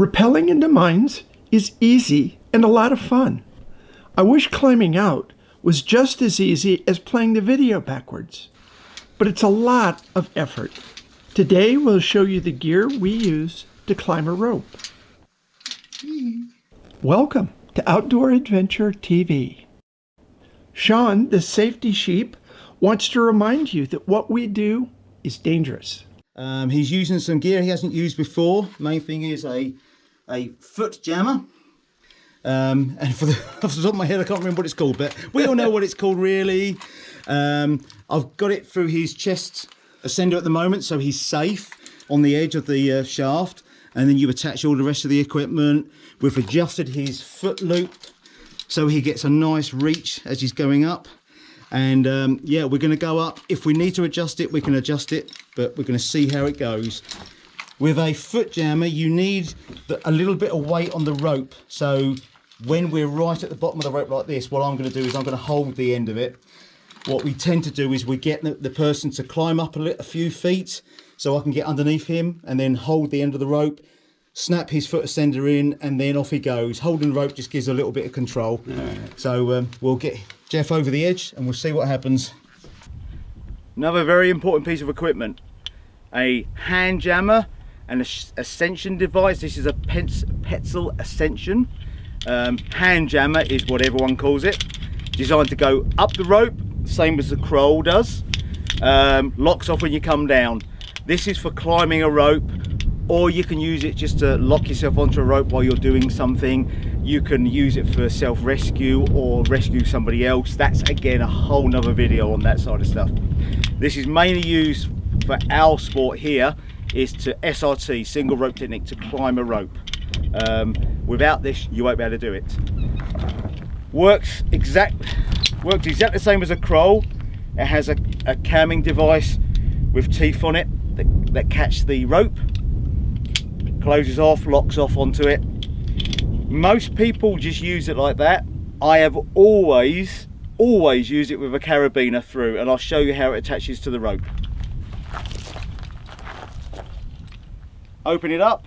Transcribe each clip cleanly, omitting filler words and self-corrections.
Rappelling into mines is easy and a lot of fun. I wish climbing out was just as easy as playing the video backwards, but it's a lot of effort. Today we'll show you the gear we use to climb a rope. Welcome to Outdoor Adventure TV. Sean, the safety sheep, wants to remind you that what we do is dangerous. He's using some gear he hasn't used before. Main thing is a foot jammer. And off the top of my head, I can't remember what it's called, but we all know what it's called, really. I've got it through his chest ascender at the moment, so he's safe on the edge of the shaft. And then you attach all the rest of the equipment. We've adjusted his foot loop so he gets a nice reach as he's going up. And yeah, we're going to go up. If we need to adjust it, we can adjust it, but we're going to see how it goes. With a foot jammer, you need a little bit of weight on the rope. So when we're right at the bottom of the rope like this, what I'm going to do is I'm going to hold the end of it. What we tend to do is we get the person to climb up a few feet so I can get underneath him and then hold the end of the rope, snap his foot ascender in, and then off he goes. Holding the rope just gives a little bit of control. So we'll get Jeff over the edge and we'll see what happens. Another very important piece of equipment, a hand jammer and ascension device. This is a Petzl ascension. Hand jammer is what everyone calls it. Designed to go up the rope, same as the Croll does. Locks off when you come down. This is for climbing a rope, or you can use it just to lock yourself onto a rope while you're doing something. You can use it for self-rescue or rescue somebody else. That's again a whole nother video on that side of stuff. This is mainly used for our sport here, is to SRT, single rope technique, to climb a rope. Without this, you won't be able to do it. Works exactly the same as a Croll. It has a camming device with teeth on it that catch the rope, closes off, locks off onto it. Most people just use it like that. I have always used it with a carabiner through, and I'll show you how it attaches to the rope. Open it up,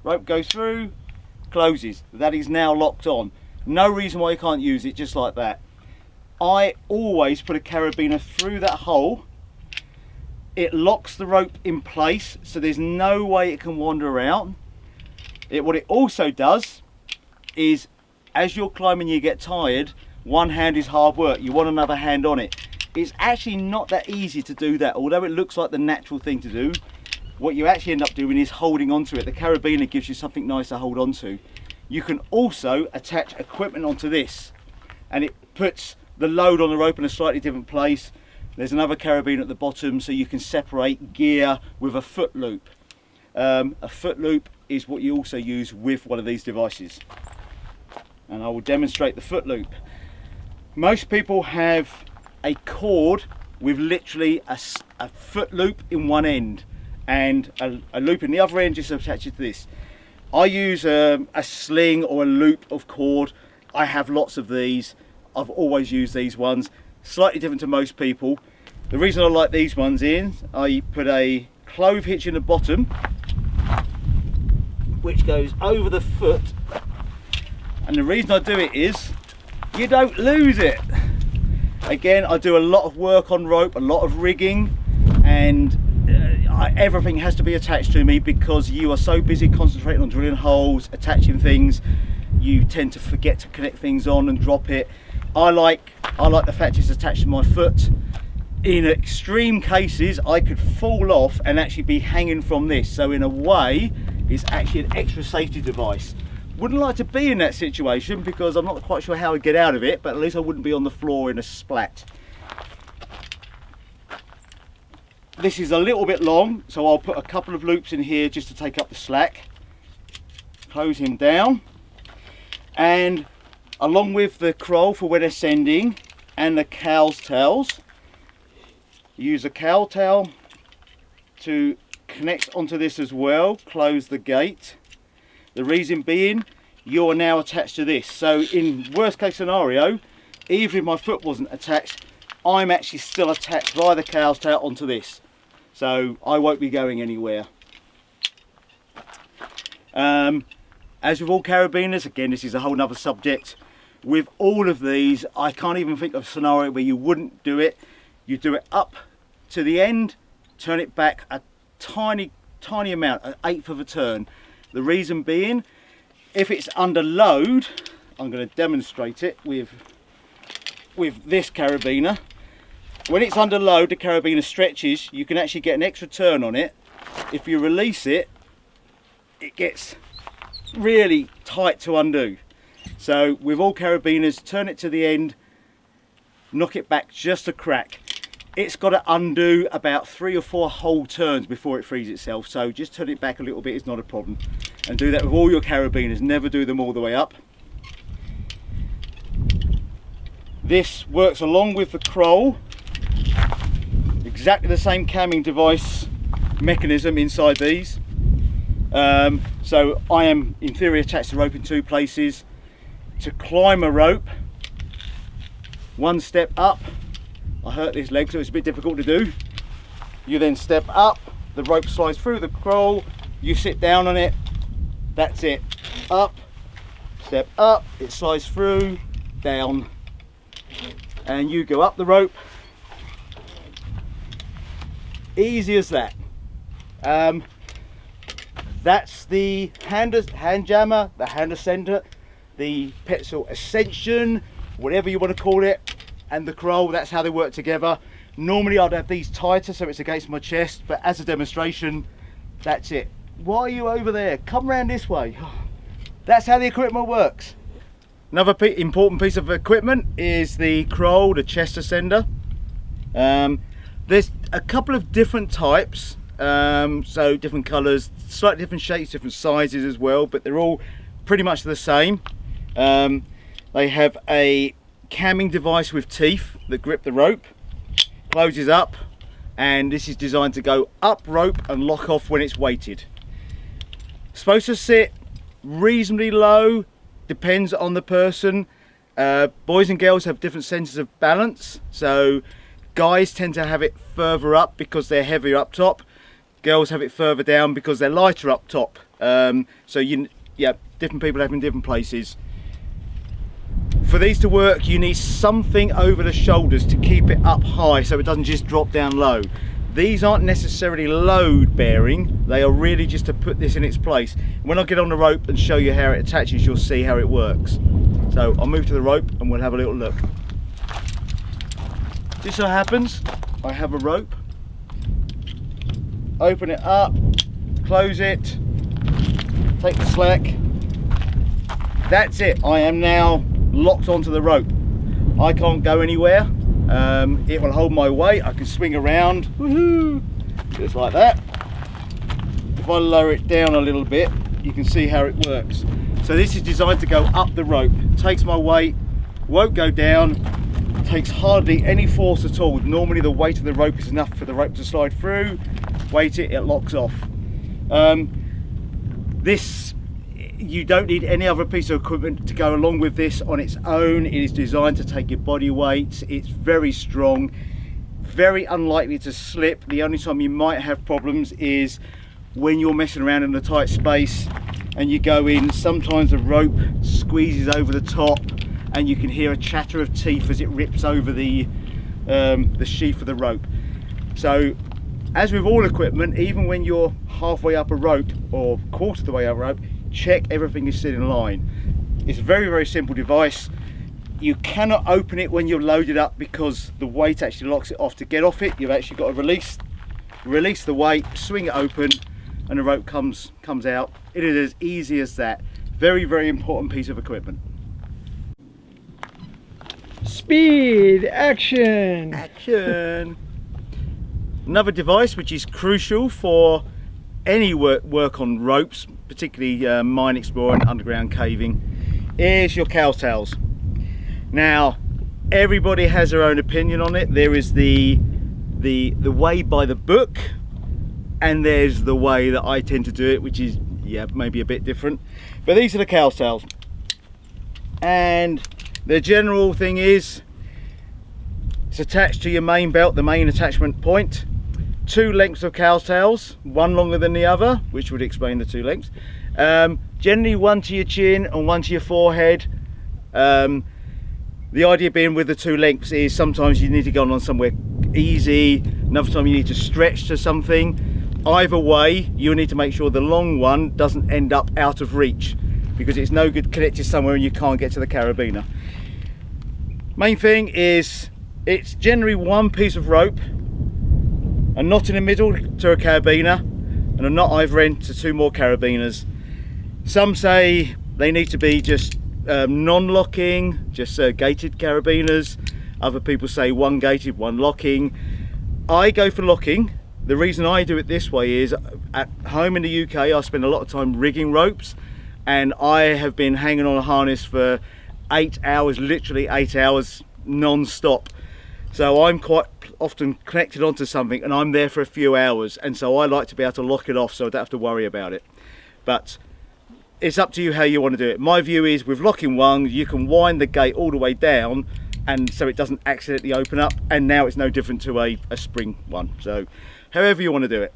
rope goes through, closes. That is now locked on. No reason why you can't use it just like that. I always put a carabiner through that hole. It locks the rope in place, so there's no way it can wander out. What it also does is, as you're climbing, you get tired, one hand is hard work, you want another hand on it. It's actually not that easy to do that, although it looks like the natural thing to do. What you actually end up doing is holding onto it. The carabiner gives you something nice to hold onto. You can also attach equipment onto this, and it puts the load on the rope in a slightly different place. There's another carabiner at the bottom, so you can separate gear with a foot loop. A foot loop is what you also use with one of these devices. And I will demonstrate the foot loop. Most people have a cord with literally a foot loop in one end and a loop in the other end just attached to this. I use a sling or a loop of cord. I have lots of these. I've always used these ones. Slightly different to most people. The reason I like these ones in, I put a clove hitch in the bottom, which goes over the foot. And the reason I do it is, you don't lose it. Again, I do a lot of work on rope, a lot of rigging, and everything has to be attached to me because you are so busy concentrating on drilling holes, attaching things, you tend to forget to connect things on and drop it. I like the fact it's attached to my foot. In extreme cases, I could fall off and actually be hanging from this. So in a way, it's actually an extra safety device. Wouldn't like to be in that situation because I'm not quite sure how I'd get out of it, but at least I wouldn't be on the floor in a splat. This is a little bit long, so I'll put a couple of loops in here just to take up the slack. Close him down. And along with the Croll for when ascending and the cow's tails, use a cow tail to connect onto this as well, close the gate. The reason being, you are now attached to this. So in worst case scenario, even if my foot wasn't attached, I'm actually still attached via the cow's tail onto this. So I won't be going anywhere. As with all carabiners, again, this is a whole nother subject. With all of these, I can't even think of a scenario where you wouldn't do it. You do it up to the end, turn it back a tiny amount, an eighth of a turn. The reason being, if it's under load, I'm going to demonstrate it with this carabiner. When it's under load, the carabiner stretches. You can actually get an extra turn on it. If you release it, it gets really tight to undo. So with all carabiners, turn it to the end, knock it back just a crack. It's got to undo about 3 or 4 whole turns before it frees itself, so just turn it back a little bit is not a problem. And do that with all your carabiners, never do them all the way up. This works along with the Croll, exactly the same camming device mechanism inside these. So I am in theory attached the rope in 2 places. To climb a rope, 1 step up. I hurt this leg, so it's a bit difficult to do. You then step up, the rope slides through the Croll, you sit down on it, that's it. Up, step up, it slides through, down, and you go up the rope. Easy as that. That's the hand jammer, the hand ascender, the Petzl Ascension, whatever you want to call it, and the Croll. That's how they work together. Normally I'd have these tighter so it's against my chest, but as a demonstration, that's it. Why are you over there? Come round this way. That's how the equipment works. Another important piece of equipment is the Croll, the chest ascender. There's a couple of different types, so different colours, slightly different shapes, different sizes as well, but they're all pretty much the same. They have a camming device with teeth that grip the rope, closes up, and this is designed to go up rope and lock off when it's weighted. Supposed to sit reasonably low, depends on the person. Boys and girls have different senses of balance, so guys tend to have it further up because they're heavier up top. Girls have it further down because they're lighter up top. So different people have them in different places. For these to work, you need something over the shoulders to keep it up high so it doesn't just drop down low. These aren't necessarily load bearing, they are really just to put this in its place. When I get on the rope and show you how it attaches, you'll see how it works. So I'll move to the rope and we'll have a little look. Just so happens, I have a rope. Open it up, close it, take the slack. That's it, I am now locked onto the rope. I can't go anywhere. It will hold my weight. I can swing around, woohoo, just like that. If I lower it down a little bit, you can see how it works. So this is designed to go up the rope. Takes my weight, won't go down, takes hardly any force at all. Normally the weight of the rope is enough for the rope to slide through. Weight it, it locks off. You don't need any other piece of equipment to go along with this on its own. It is designed to take your body weight. It's very strong, very unlikely to slip. The only time you might have problems is when you're messing around in a tight space and you go in. Sometimes the rope squeezes over the top and you can hear a chatter of teeth as it rips over the sheath of the rope. So as with all equipment, even when you're halfway up a rope or quarter of the way up a rope, check everything is still in line. It's a very, very simple device. You cannot open it when you're loaded up because the weight actually locks it off. To get off it, you've actually got to release the weight, swing it open, and the rope comes out. It is as easy as that. Very, very important piece of equipment. Speed, action. Action. Another device which is crucial for any work on ropes, particularly mine exploring, underground caving, is your cowtails. Now, everybody has their own opinion on it. There is the way by the book, and there's the way that I tend to do it, which is maybe a bit different. But these are the cowtails, and the general thing is it's attached to your main belt, the main attachment point. 2 lengths of cowtails, one longer than the other, which would explain the 2 lengths, Generally one to your chin and one to your forehead. The idea being with the two lengths is sometimes you need to go on somewhere easy, another time you need to stretch to something. Either way, you need to make sure the long one doesn't end up out of reach, because it's no good connected somewhere and you can't get to the carabiner. Main thing is it's generally one piece of rope, a knot in the middle to a carabiner and a knot either end to two more carabiners. Some say they need to be just non-locking, just gated carabiners. Other people say one gated, one locking. I go for locking. The reason I do it this way is at home in the UK I spend a lot of time rigging ropes, and I have been hanging on a harness for 8 hours, literally 8 hours non-stop. So I'm quite often connected onto something and I'm there for a few hours, and so I like to be able to lock it off so I don't have to worry about it. But it's up to you how you want to do it. My view is with locking one, you can wind the gate all the way down and so it doesn't accidentally open up, and now it's no different to a spring one. So however you want to do it.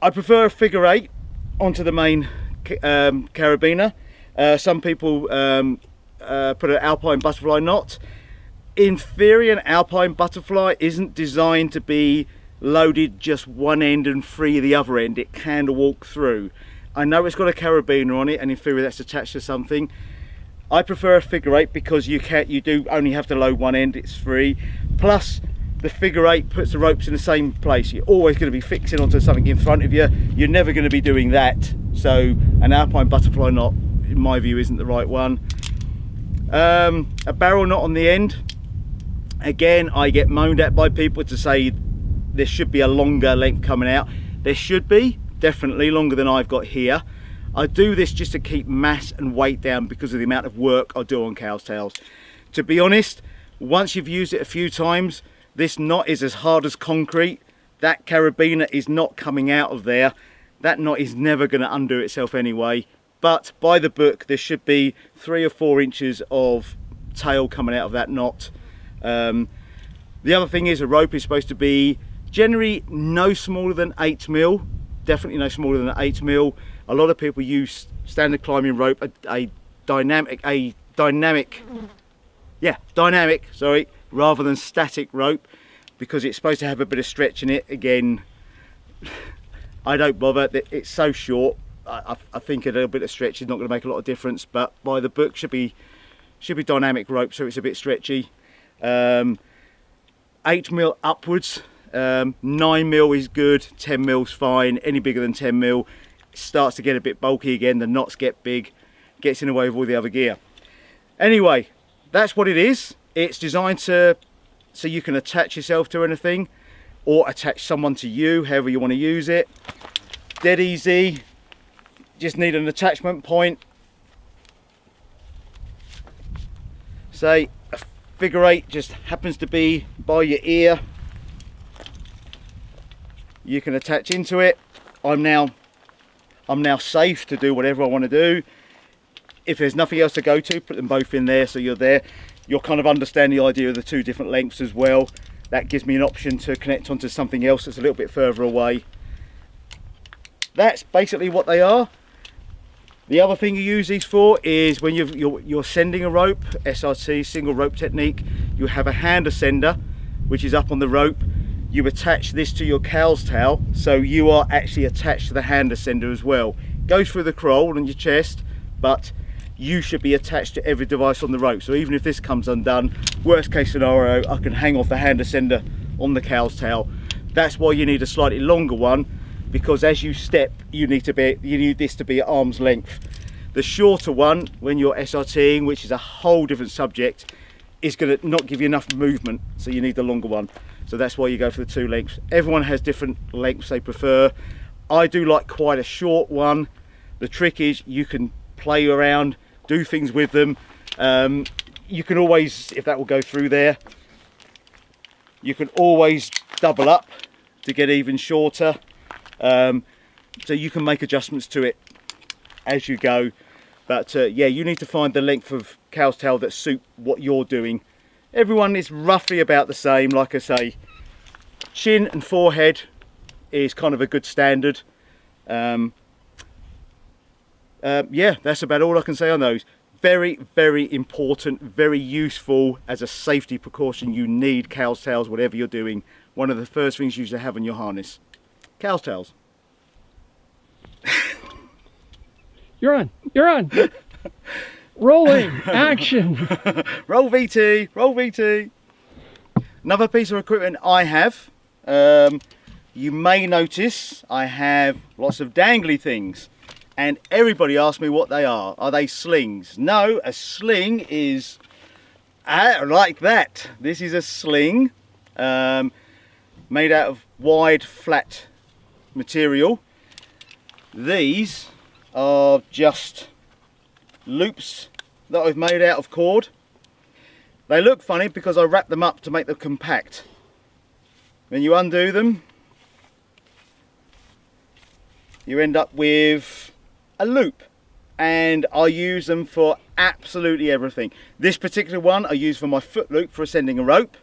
I prefer a figure 8 onto the main carabiner. Some people put an alpine butterfly knot. In theory, an alpine butterfly isn't designed to be loaded just one end and free the other end. It can walk through. I know it's got a carabiner on it and in theory that's attached to something. I prefer a figure 8 because you do only have to load one end, it's free. Plus the figure 8 puts the ropes in the same place. You're always going to be fixing onto something in front of you. You're never going to be doing that. So an alpine butterfly knot, in my view, isn't the right one. A barrel knot on the end. Again, I get moaned at by people to say there should be a longer length coming out. There should be, definitely longer than I've got here. I do this just to keep mass and weight down because of the amount of work I do on cow's tails. To be honest, once you've used it a few times, this knot is as hard as concrete. That carabiner is not coming out of there. That knot is never going to undo itself anyway. But by the book, there should be 3 or 4 inches of tail coming out of that knot. The other thing is a rope is supposed to be generally no smaller than 8mm. Definitely no smaller than 8mm. A lot of people use standard climbing rope, a dynamic, sorry, rather than static rope, because it's supposed to have a bit of stretch in it. Again, I don't bother. It's so short. I think a little bit of stretch is not going to make a lot of difference, but by the book should be dynamic rope, so it's a bit stretchy. 8mm upwards. 9mm is good, 10mm is fine. Any bigger than 10mm it starts to get a bit bulky again. The knots get big, gets in the way of all the other gear. Anyway, that's what it is. It's designed so you can attach yourself to anything or attach someone to you, however you want to use it. Dead easy. Just need an attachment point. Say a figure 8 just happens to be by your ear. You can attach into it. I'm now safe to do whatever I want to do. If there's nothing else to go to, put them both in there so you're there. You'll kind of understand the idea of the 2 different lengths as well. That gives me an option to connect onto something else that's a little bit further away. That's basically what they are. The other thing you use these for is when you're sending a rope, SRT, single rope technique, you have a hand ascender, which is up on the rope. You attach this to your cow's tail, so you are actually attached to the hand ascender as well. Goes through the croll and your chest, but you should be attached to every device on the rope. So even if this comes undone, worst case scenario, I can hang off the hand ascender on the cow's tail. That's why you need a slightly longer one, because as you step, you need this to be at arm's length. The shorter one, when you're SRTing, which is a whole different subject, is going to not give you enough movement, so you need the longer one. So that's why you go for the 2 lengths. Everyone has different lengths they prefer. I do like quite a short one. The trick is you can play around, do things with them. You can always, if that will go through there, you can always double up to get even shorter. So you can make adjustments to it as you go. But yeah, you need to find the length of cow's tail that suit what you're doing. Everyone is roughly about the same. Like I say, chin and forehead is kind of a good standard. yeah, that's about all I can say on those. Very, very important, very useful as a safety precaution. You need cow's tails, whatever you're doing. One of the first things you should have on your harness. Cow's tails. You're on. You're on. Rolling. Action. Roll VT. Roll VT. Another piece of equipment I have. You may notice I have lots of dangly things. And everybody asks me what they are. Are they slings? No, a sling is like that. This is a sling made out of wide, flat material. These are just loops that I've made out of cord. They look funny because I wrap them up to make them compact. When you undo them, you end up with a loop, and I use them for absolutely everything. This particular one I use for my foot loop for ascending a rope.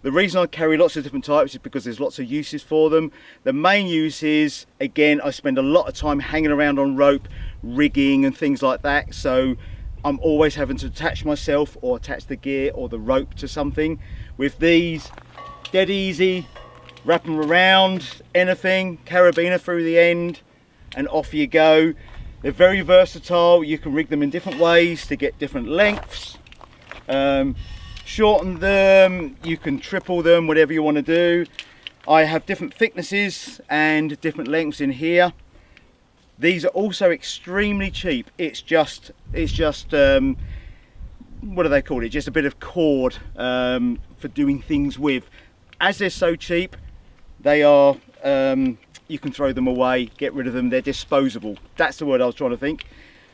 The reason I carry lots of different types is because there's lots of uses for them. The main use is, again, I spend a lot of time hanging around on rope, rigging and things like that, so I'm always having to attach myself or attach the gear or the rope to something. With these, dead easy, wrap them around anything, carabiner through the end, and off you go. They're very versatile. You can rig them in different ways to get different lengths. Shorten them, you can triple them, whatever you want to do. I have different thicknesses and different lengths in here. These are also extremely cheap. It's just what do they call it? Just a bit of cord for doing things with. As they're so cheap, they are you can throw them away, get rid of them, they're disposable. That's the word I was trying to think.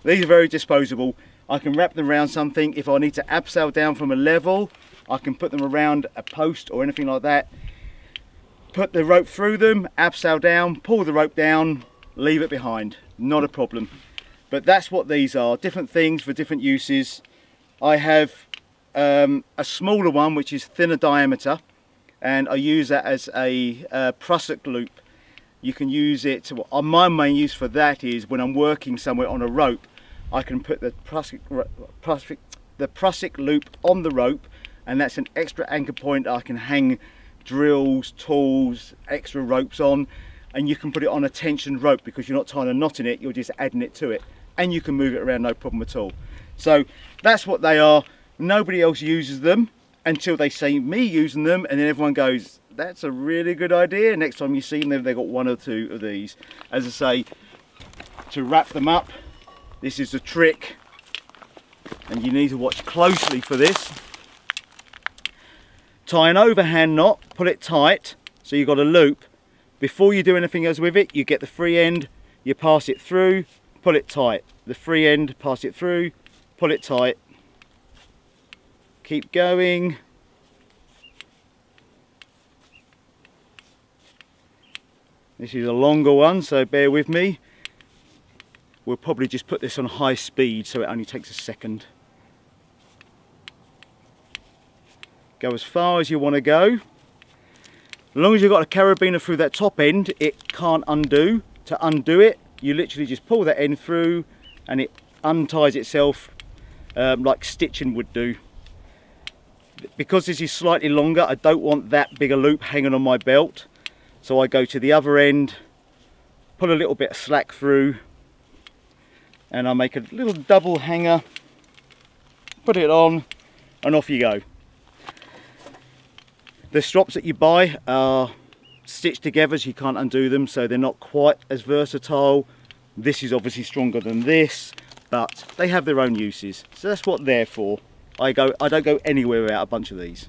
These are very disposable. I can wrap them around something. If I need to abseil down from a level, I can put them around a post or anything like that. Put the rope through them, abseil down, pull the rope down, leave it behind. Not a problem. But that's what these are, different things for different uses. I have a smaller one which is thinner diameter, and I use that as a prusik loop. You can use it to, my main use for that is when I'm working somewhere on a rope, I can put the prusik loop on the rope, and that's an extra anchor point. I can hang drills, tools, extra ropes on, and you can put it on a tensioned rope because you're not tying a knot in it, you're just adding it to it, and you can move it around no problem at all. So that's what they are. Nobody else uses them until they see me using them, and then everyone goes, that's a really good idea. Next time you see them, they've got one or two of these. As I say, to wrap them up, this is a trick, and you need to watch closely for this. Tie an overhand knot, pull it tight, so you've got a loop. Before you do anything else with it, you get the free end, you pass it through, pull it tight. The free end, pass it through, pull it tight. Keep going. This is a longer one, so bear with me. We'll probably just put this on high speed so it only takes a second. Go as far as you want to go. As long as you've got a carabiner through that top end, it can't undo. To undo it, you literally just pull that end through and it unties itself like stitching would do. Because this is slightly longer, I don't want that big a loop hanging on my belt. So I go to the other end, pull a little bit of slack through, and I make a little double hanger, put it on, and off you go. The strops that you buy are stitched together, so you can't undo them, so they're not quite as versatile. This is obviously stronger than this, but they have their own uses. So that's what they're for. I don't go anywhere without a bunch of these.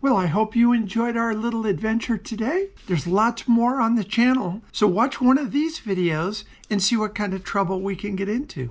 Well, I hope you enjoyed our little adventure today. There's lots more on the channel, so watch one of these videos and see what kind of trouble we can get into.